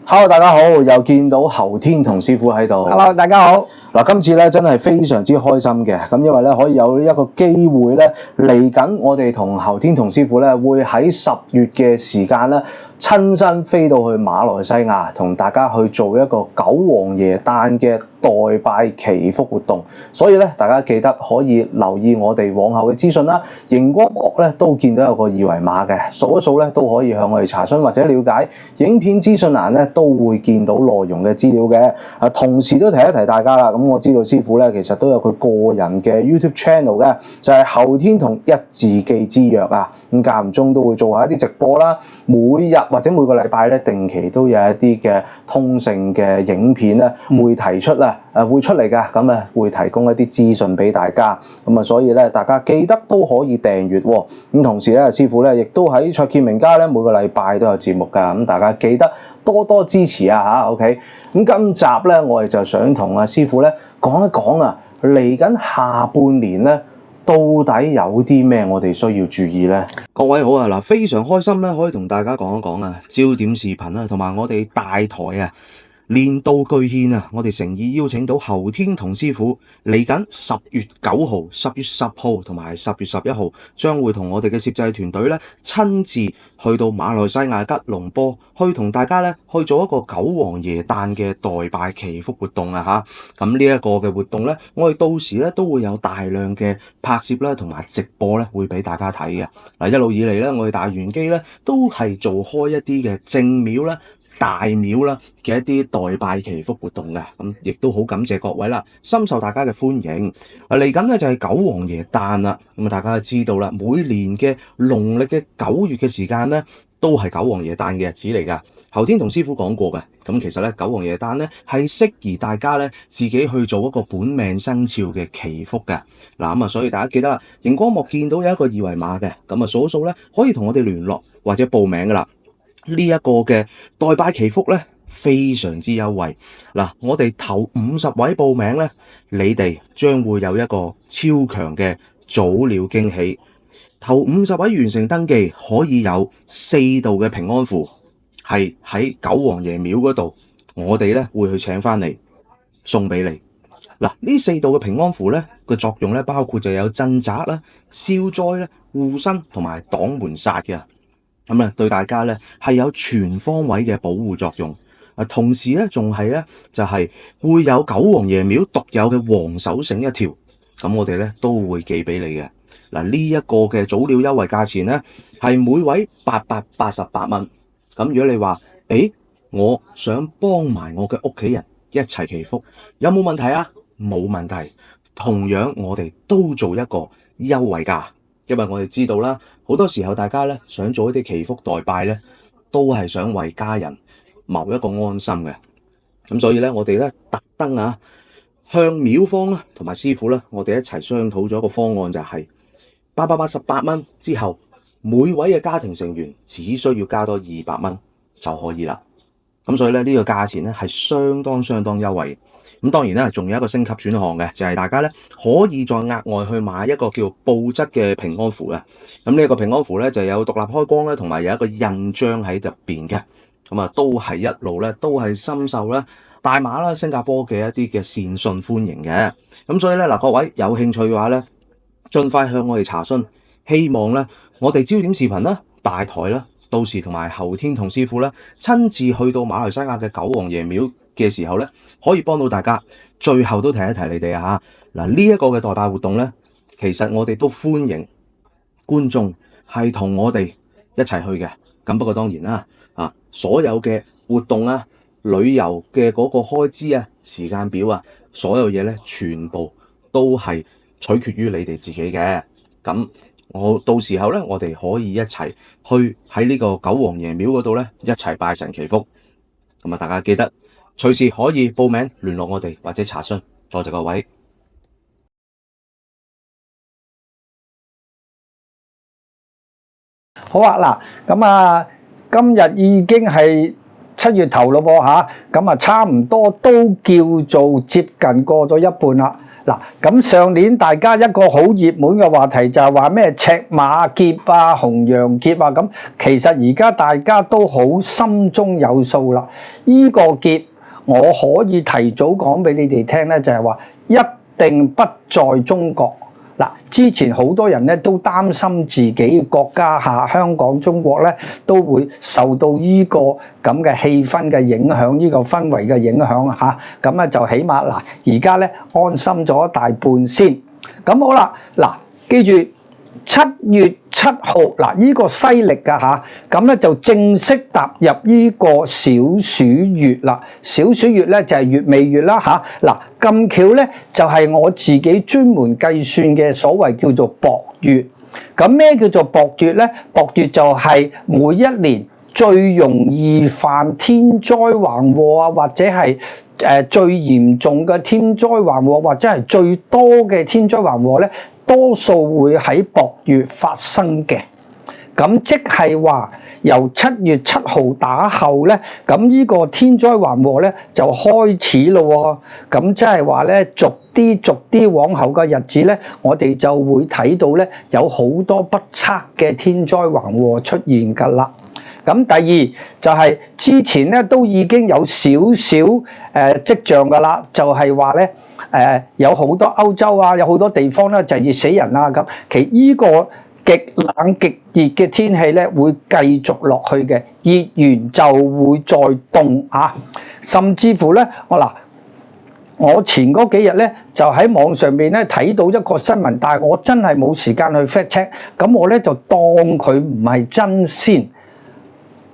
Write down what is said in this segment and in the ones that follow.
Hello，大家好，又見到侯天同師傅喺度。Hello，大家好。嗱，今次咧真係非常之開心嘅，咁因為咧可以有一個機會咧嚟緊，我哋同侯天同師傅咧會喺10月嘅時間咧親身飛到去馬來西亞，同大家去做一個九皇爺誕嘅代拜祈福活動。所以咧，大家記得可以留意我哋往後嘅資訊啦。熒光幕咧都見到有個二維碼嘅，掃一掃咧都可以向我哋查詢或者了解。影片資訊欄咧都會見到內容嘅資料嘅。同時都提一提大家啦。咁我知道師傅咧其實都有佢個人嘅 YouTube channel 嘅，就係侯天同一字記之約啊。咁間唔中都會做下一啲直播啦，每日或者每個禮拜咧定期都有一啲嘅通勝嘅影片咧會提出啦，會出嚟㗎。咁啊會提供一啲資訊俾大家。咁啊所以咧大家記得都可以訂閱喎。咁同時咧師傅咧亦都喺卓見名家咧每個禮拜都有節目㗎。咁大家記得多多支持啊嚇 ，OK。咁今集咧，我哋就想同阿師傅咧講一講啊，嚟緊下半年咧，到底有啲咩我哋需要注意咧？各位好啊，嗱，非常開心咧，可以同大家講一講啊，焦點視頻啊，同埋我哋大台啊。年度巨獻啊！我哋誠意邀請到侯天同師傅嚟緊10月9號、10月10號同埋10月11號，將會同我哋嘅攝製團隊咧親自去到馬來西亞吉隆坡，去同大家咧去做一個九皇爺誕嘅代拜祈福活動啊！嚇，咁呢一個嘅活動咧，我哋到時咧都會有大量嘅拍攝啦，同埋直播咧會俾大家睇嘅。嗱，一路以嚟咧，我哋大元基咧都係做開一啲嘅正廟啦、大廟啦嘅一啲代拜祈福活動嘅，咁亦都好感謝各位啦，深受大家嘅歡迎。嚟緊咧就係九皇爺誕啦，咁啊大家就知道啦，每年嘅農曆嘅9月嘅時間咧，都係九皇爺誕嘅日子嚟㗎。侯天同師傅講過嘅，咁其實咧九皇爺誕咧係適宜大家咧自己去做一個本命生肖嘅祈福嘅。嗱咁啊，所以大家記得啦，熒光幕見到有一個二維碼嘅，咁啊掃一掃咧可以同我哋聯絡或者報名㗎啦。呢一個嘅代拜祈福咧，非常之優惠。嗱，我哋頭50位報名咧，你哋將會有一個超強嘅早鳥驚喜。頭50位完成登記，可以有4道嘅平安符，係喺九皇爺廟嗰度，我哋咧會去請翻嚟送俾你。嗱，呢4道嘅平安符咧個作用咧，包括就有鎮宅啦、消災咧、護身同埋擋門煞嘅。咁啊，對大家咧係有全方位嘅保護作用。同時咧仲係咧就係會有九皇爺廟獨有嘅黃手繩一條，咁我哋咧都會寄俾你嘅。嗱，呢一個嘅早鳥優惠價錢咧係每位888蚊。咁如果你話，我想幫埋我嘅屋企人一齊祈福，有冇問題啊？冇問題，同樣我哋都做一個優惠價。因為我哋知道啦，好多時候大家咧想做一啲祈福代拜咧，都係想為家人謀一個安心嘅。咁所以咧，我哋咧特登向廟方啦同埋師傅咧，我哋一齊商討咗一個方案，就係888蚊之後，每位嘅家庭成員只需要加多200蚊就可以啦。咁所以咧呢個價錢咧係相當優惠。咁當然咧，仲有一個升級選項嘅，就係大家咧可以再額外去買一個叫布質嘅平安符嘅。咁呢一個平安符咧就有獨立開光啦，同埋有一個印章喺入邊嘅。咁啊，都係一路咧都係深受咧大馬啦、新加坡嘅一啲嘅善信歡迎嘅。咁所以咧嗱，各位有興趣嘅話咧，盡快向我哋查詢。希望咧我哋焦點視頻啦、大台啦，到時同埋侯天同師傅咧親自去到馬來西亞嘅九皇爺廟嘅時候咧，可以幫到大家。最後都提一提你哋啊嚇，嗱，呢一個嘅代拜活動咧，其實我哋都歡迎觀眾係同我哋一齊去嘅。咁不過當然啦，所有嘅活動啊、旅遊嘅嗰個開支啊、時間表啊，所有嘢咧，全部都係取決於你哋自己嘅。咁我到時候咧，我哋可以一齊去喺呢個九皇爺廟嗰度咧，一齊拜神祈福。咁啊，大家記得隨時可以報名聯絡我哋或者查詢。多謝各位。好啊，嗱，咁啊，今日已經係7月頭咯噃嚇，咁啊差唔多都叫做接近過咗一半啦。嗱，咁上年大家一個好熱門嘅話題就係話咩赤馬劫啊、紅羊劫啊，咁其實而家大家都好心中有數啦。呢個劫我可以提早講俾你哋聽咧，就係話一定不在中國。嗱，之前好多人咧都擔心自己國家香港、中國咧都會受到呢個咁嘅氣氛嘅影響，呢個氛圍嘅影響嚇，咁啊就起碼嗱，而家咧安心咗大半先。咁好啦，嗱，記住7月7號嗱，呢個西歷㗎嚇，咁咧就正式踏入呢個小暑月啦。小暑月咧就係月尾月啦嚇。嗱，咁巧咧就係我自己專門計算嘅所謂叫做薄月。咁咩叫做薄月咧？薄月就係每一年最容易犯天災橫禍啊，或者係最嚴重嘅天災橫禍，或者係最多嘅天災橫禍咧，多數會喺薄月發生嘅。咁即係話由7月7號打後咧，咁呢個天災橫禍咧就開始咯喎。咁即係話咧，逐啲往後嘅日子咧，我哋就會睇到咧有好多不測嘅天災橫禍出現㗎啦。咁第二就係之前咧都已經有少少跡象㗎啦，就係話咧有好多歐洲啊，有好多地方咧就熱死人啊咁。其呢個極冷極熱嘅天氣咧會繼續落去嘅，熱完就會再凍啊！甚至乎咧，我前嗰幾日咧就喺網上面咧睇到一個新聞，但係我真係冇時間去 fact check，咁我咧就當佢唔係真先。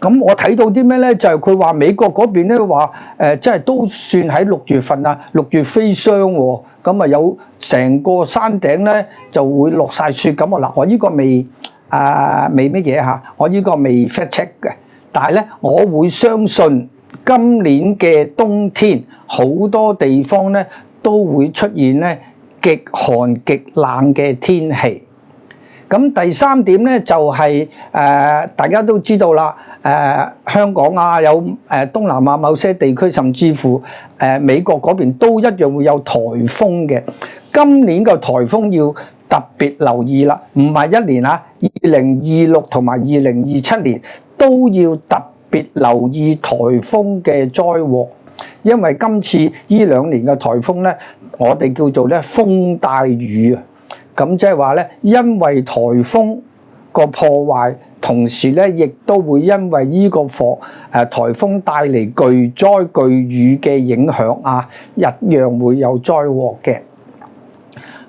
咁我睇到啲咩咧？就係佢話美國嗰邊咧話即係都算喺6月份啊，6月飛霜喎。咁啊有成個山頂咧就會落晒雪咁啊！嗱，我呢個未乜嘢嚇，我呢個未 fact check 嘅。但係咧，我會相信今年嘅冬天好多地方咧都會出現咧極寒極冷嘅天氣。咁第三點咧就係大家都知道啦，香港啊有東南亞某些地區，甚至乎美國嗰邊都一樣會有颱風嘅。今年嘅颱風要特別留意啦，唔係一年啊，2026同埋2027年都要特別留意颱風嘅災禍，因為今次呢2年嘅颱風咧，我哋叫做咧風帶雨啊。咁即係話咧，因為颱風個破壞，同時咧亦都會因為呢個颱風帶嚟巨災巨雨嘅影響啊，一樣會有災禍嘅。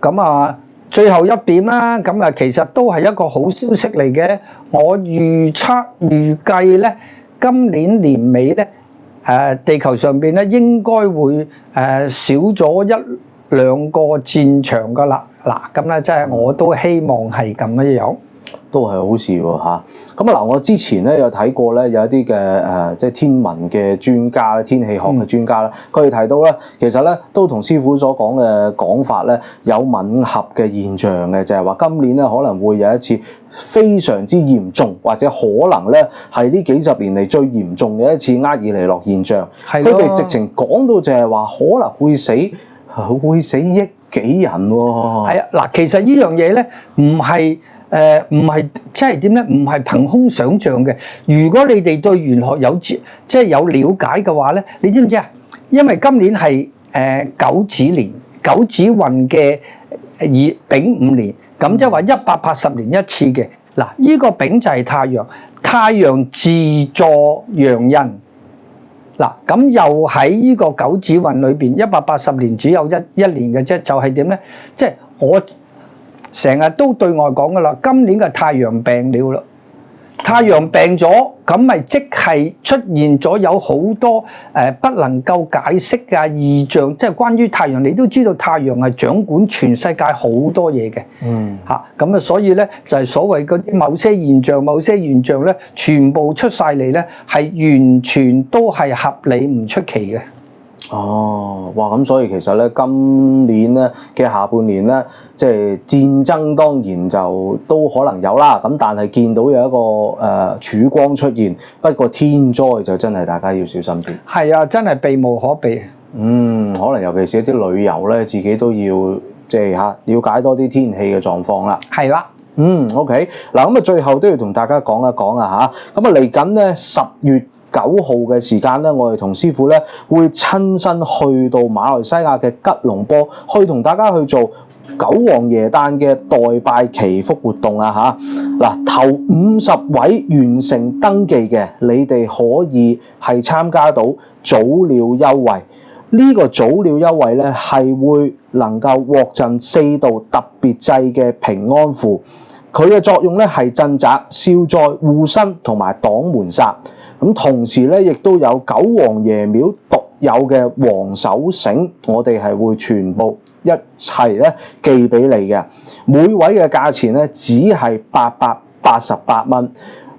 咁啊，最後一點啦，咁啊其實都係一個好消息嚟嘅。我預計咧，今年年尾咧，地球上邊咧應該會少咗1-2個戰場噶啦。嗱，咁咧即係我都希望係咁樣，都係好事喎嚇。咁啊嗱，我之前咧有睇過咧，有一啲嘅即係天文嘅專家咧，天氣學嘅專家咧，佢哋提到咧，其實咧都同師傅所講嘅講法咧有吻合嘅現象嘅，就係話今年咧可能會有一次非常之嚴重，或者可能咧係呢幾十年嚟最嚴重嘅一次厄爾尼諾現象。佢哋直情講到就係話可能會死億幾人喎。係啊，嗱，其實呢樣嘢咧唔係即係點咧？唔係憑空想像嘅。如果你哋對玄學有了解嘅話咧，你知唔知啊？因為今年係九子年，九子運嘅丙午年，咁即係話180年一次嘅。嗱，呢個丙就係太陽，太陽自助陽刃。嗱，咁又喺呢個九子運裏邊，180年只有一年嘅啫，就係點咧？即係我成日都對外講噶啦，今年嘅太陽病了啦，太陽病咗，咁咪即係出現咗有好多不能夠解釋嘅異象，即係關於太陽，你都知道太陽係掌管全世界好多嘢嘅，咁啊，所以咧就係所謂嗰啲某些現象咧，全部出晒嚟咧，係完全都係合理唔出奇嘅。哦，哇！咁所以其實咧，今年咧嘅下半年咧，即係戰爭當然就都可能有啦。咁但係見到有一個曙光出現，不過天災就真係大家要小心啲。係啊，真係避無可避。可能尤其是一啲旅遊咧，自己都要即係了解多啲天氣嘅狀況啦。係啦。OK，嗱咁啊，最後都要同大家講一講啊嚇，咁啊嚟緊咧10月9號嘅時間咧，我哋同師傅咧會親身去到馬來西亞嘅吉隆坡，去同大家去做九皇爺誕嘅代拜祈福活動啊嚇！嗱，頭50位完成登記嘅，你哋可以係參加到早鳥優惠。呢個早鳥優惠咧係會能夠獲贈4道特別製嘅平安符，佢嘅作用咧係鎮宅、消災、護身同埋擋門煞。咁同時咧，亦都有九皇爺廟獨有嘅黃手繩，我哋係會全部一齊咧寄俾你嘅。每位嘅價錢咧只係888蚊。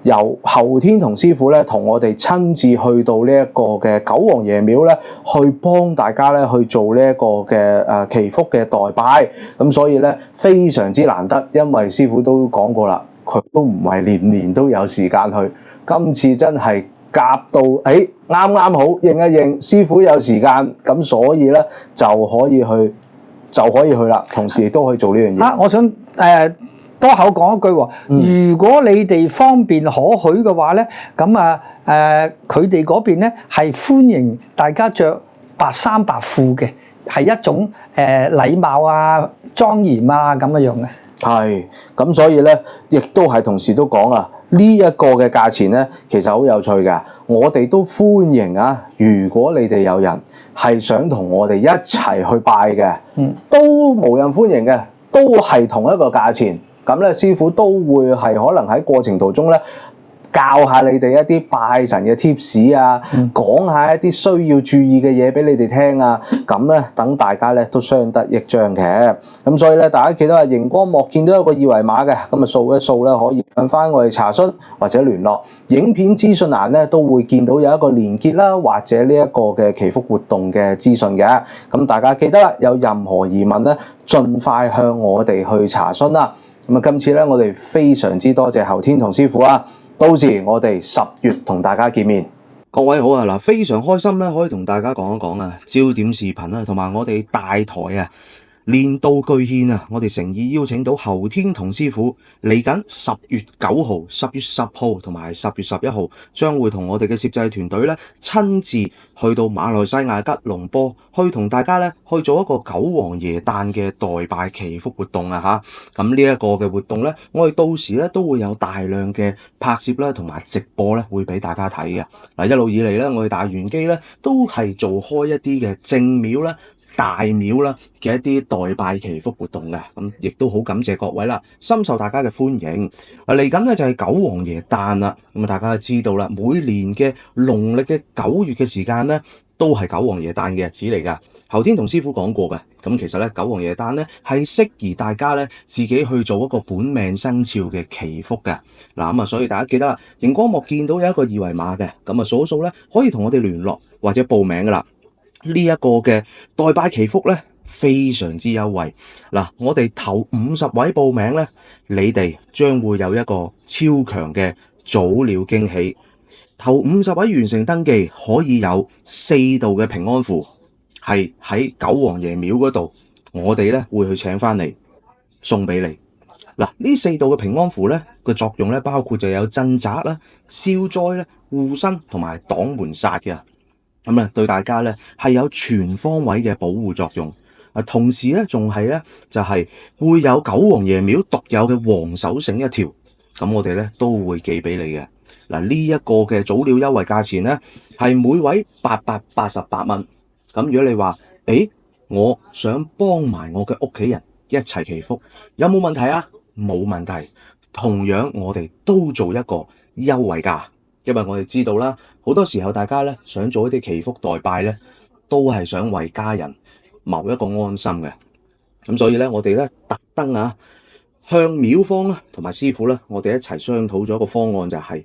由後天同師傅咧同我哋親自去到呢一個嘅九皇爺廟咧，去幫大家咧去做呢一個嘅祈福嘅代拜，咁所以咧非常之難得，因為師傅都講過啦，佢都唔係年年都有時間去，今次真係夾到啱啱好應一應，師傅有時間，咁所以咧就可以去啦，同時亦都可以做呢樣嘢。我想多口講一句喎，如果你哋方便可許嘅話咧，咁佢哋嗰邊咧係歡迎大家着白衫白褲嘅，係一種禮貌啊、莊嚴啊咁樣嘅。係，咁所以咧，亦都係同時都講啊，呢一個嘅價錢咧，其實好有趣嘅。我哋都歡迎啊，如果你哋有人係想同我哋一齊去拜嘅，都無人歡迎嘅，都係同一個價錢。咁咧，師傅都會係可能喺過程途中咧，教下你哋一啲拜神嘅 tips 啊，講下一啲需要注意嘅嘢俾你哋聽啊，咁咧等大家咧都相得益彰嘅。咁所以咧，大家記得啊，熒光幕見到一個二維碼嘅，咁啊掃一掃咧，可以向翻我哋查詢或者聯絡。影片資訊欄咧都會見到有一個連結啦，或者呢一個嘅祈福活動嘅資訊嘅。咁大家記得啦，有任何疑問咧，盡快向我哋去查詢啦。咁啊，今次咧，我哋非常之多謝後天同師傅啊！到時我哋10月同大家見面。各位好啊，嗱，非常開心咧，可以同大家講一講啊，焦點視頻啊，同埋我哋大台啊，年度巨獻啊，我哋誠意邀請到後天同師傅嚟緊10月9號、10月10號同埋10月11號，將會同我哋嘅攝製團隊咧親自去到馬來西亞吉隆坡，去同大家咧去做一個九皇爺誕嘅代拜祈福活動啊嚇！咁呢一個嘅活動咧，我哋到時咧都會有大量嘅拍攝啦，同埋直播咧會俾大家睇嘅。嗱，一路以嚟咧，我哋大元基咧都係做開一啲嘅正廟啦、大廟啦嘅一啲代拜祈福活動嘅，咁亦都好感謝各位啦，深受大家嘅歡迎。嚟緊咧就係九皇爺誕啦，咁啊大家都知道啦，每年嘅農曆嘅9月嘅時間咧，都係九皇爺誕嘅日子嚟噶。後天同師傅講過嘅，咁其實咧九皇爺誕咧係適宜大家咧自己去做一個本命生肖嘅祈福嘅。嗱咁啊，所以大家記得啦，熒光幕見到有一個二維碼嘅，咁啊掃一掃咧可以同我哋聯絡或者報名噶啦。呢一個嘅代拜祈福咧非常之優惠，嗱，我哋頭50位報名咧，你哋將會有一個超強嘅早鳥驚喜。頭50位完成登記，可以有4道嘅平安符，係喺九皇爺廟嗰度，我哋咧會去請翻嚟送俾你。嗱，呢4道嘅平安符咧個作用咧，包括就有鎮宅啦、消災咧、護身同埋擋門煞嘅。咁啊，對大家咧係有全方位嘅保護作用。同時咧仲係咧就係會有九皇爺廟獨有嘅黃手繩一條，咁我哋咧都會寄俾你嘅。嗱，呢一個嘅早鳥優惠價錢咧係每位888蚊。咁如果你話我想幫埋我嘅屋企人一齊祈福，有冇問題啊？冇問題，同樣我哋都做一個優惠價。因為我哋知道啦，好多時候大家咧想做一啲祈福代拜咧，都係想為家人謀一個安心嘅。咁所以咧，我哋咧特登向廟方啦同埋師傅咧，我哋一齊商討咗一個方案，就係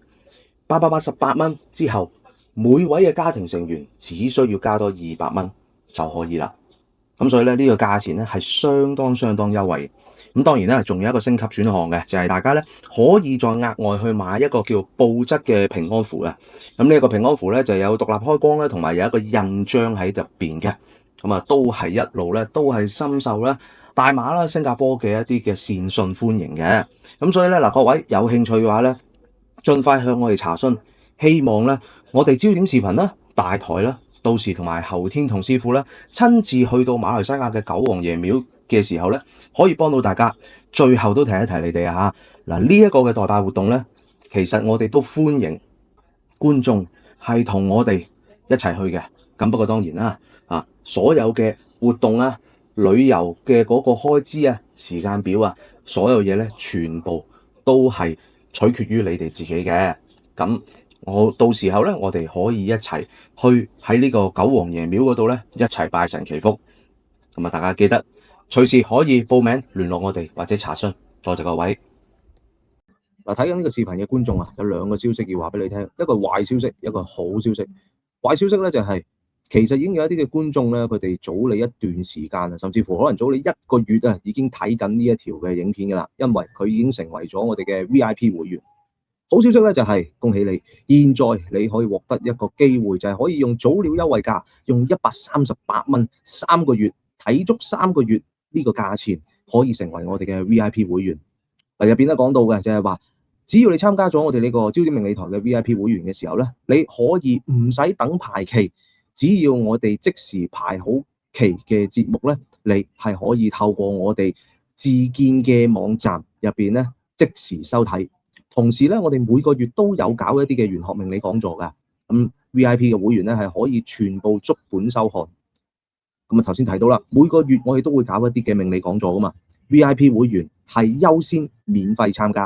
888蚊之後，每位嘅家庭成員只需要加多200蚊就可以啦。咁所以咧呢個價錢咧係相當優惠。咁當然咧，仲有一個升級選項嘅，就係大家咧可以再額外去買一個叫布質嘅平安符啊。咁呢一個平安符咧就有獨立開光咧，同埋有一個印章喺入邊嘅。咁啊，都係一路咧都係深受咧大馬啦、新加坡嘅一啲嘅善信歡迎嘅。咁所以咧嗱，各位有興趣嘅話咧，盡快向我哋查詢。希望咧我哋焦點視頻啦、大台啦，到時同埋侯天同師傅咧親自去到馬來西亞嘅九皇爺廟嘅時候咧，可以幫到大家。最後都提一提你哋啊嚇，嗱呢一個嘅代拜活動咧，其實我哋都歡迎觀眾係同我哋一齊去嘅。咁不過當然啦，所有嘅活動啊、旅遊嘅嗰個開支啊、時間表啊，所有嘢咧，全部都係取決於你哋自己嘅。咁我到時候咧，我哋可以一齊去喺呢個九皇爺廟嗰度咧，一齊拜神祈福。咁啊，大家記得隨時可以報名聯絡我哋或者查詢。多謝各位。嗱，睇緊呢個視頻嘅觀眾啊，有兩個消息要話俾你聽，一個壞消息，一個好消息。壞消息咧就係，其實已經有一啲嘅觀眾咧，佢哋早你一段時間啊，甚至乎可能早你1個月啊，已經睇緊呢一條嘅影片㗎啦，因為佢已經成為咗我哋嘅 VIP 會員。好消息咧就係恭喜你，現在你可以獲得一個機會，就係可以用早鳥優惠價，用138蚊3個月睇足3個月呢個價錢，可以成為我哋嘅 VIP 會員。入邊咧講到嘅就係話，只要你參加咗我哋呢個焦點命理台嘅 VIP 會員嘅時候咧，你可以唔使等排期，只要我哋即時排好期嘅節目咧，你係可以透過我哋自建嘅網站入邊咧即時收睇。同時咧，我哋每個月都有搞一啲嘅玄學命理講座㗎。咁 VIP 嘅會員咧係可以全部足本收看。咁啊頭先提到啦，每個月我哋都會搞一啲嘅命理講座㗎嘛。VIP 會員係優先免費參加。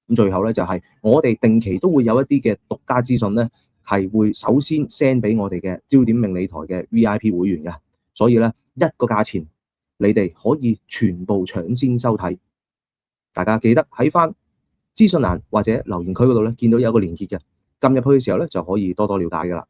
咁最後咧就係我哋定期都會有一啲嘅獨家資訊咧，係會首先 send 俾我哋嘅焦點命理台嘅 VIP 會員嘅。所以咧一個價錢，你哋可以全部搶先收睇。大家記得喺翻資訊欄或者留言區嗰度咧，見到有個連結嘅，撳入去嘅時候咧就可以多多了解㗎啦。